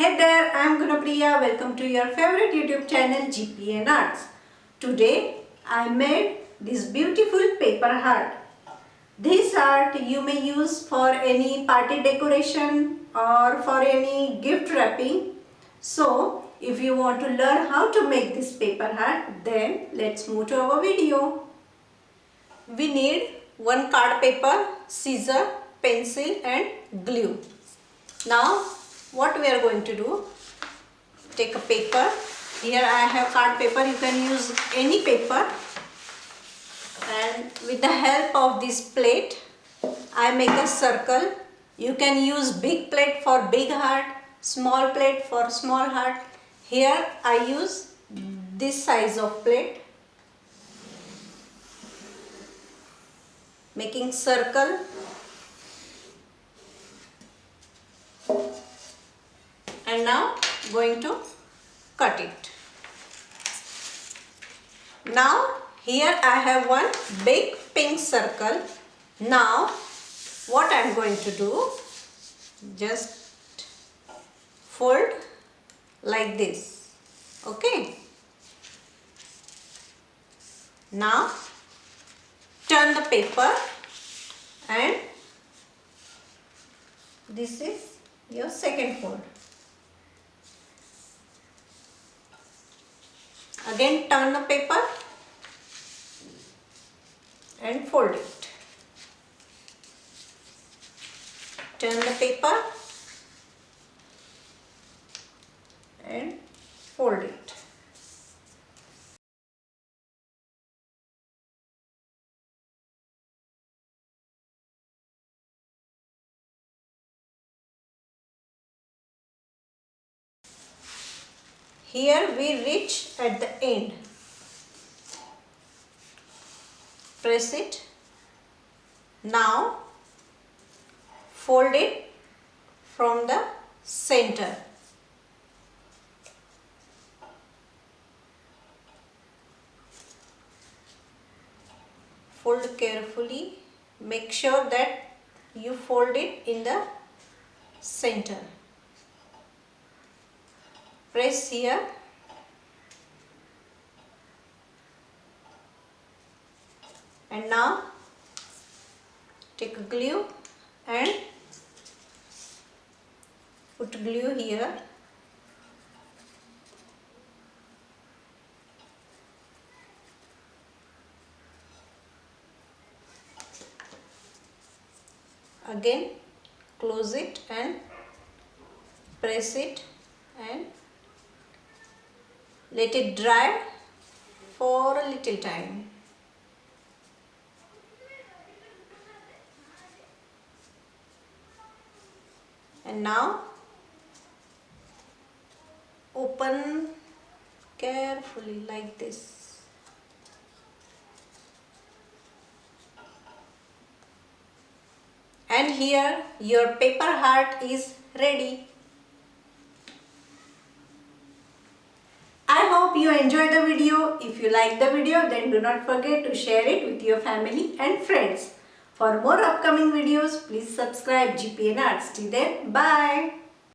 Hey there, I am Gunapriya. Welcome to your favorite YouTube channel GpnArts. Today I made this beautiful paper heart. This art you may use for any party decoration or for any gift wrapping. So if you want to learn how to make this paper heart, then let's move to our video. We need one card paper, scissor, pencil and glue. Now what we are going to do, take a paper. Here I have card paper, you can use any paper, and with the help of this plate I make a circle. You can use big plate for big heart, small plate for small heart. Here I use this size of plate, making circle. And now going to cut it. Now here I have one big pink circle. Now what I am going to do, just fold like this. Okay. Now turn the paper and this is your second fold. Again turn the paper and fold it. Turn the paper and fold it. Here we reach at the end. Press it. Now fold it from the center. Fold carefully. Make sure that you fold it in the center. Press here. And now take a glue and put glue here. Again close it and press it and let it dry for a little time. And now open carefully like this. And here your paper heart is ready. I hope you enjoyed the video. If you like the video, then do not forget to share it with your family and friends. For more upcoming videos, please subscribe GpnArts. Till then, bye.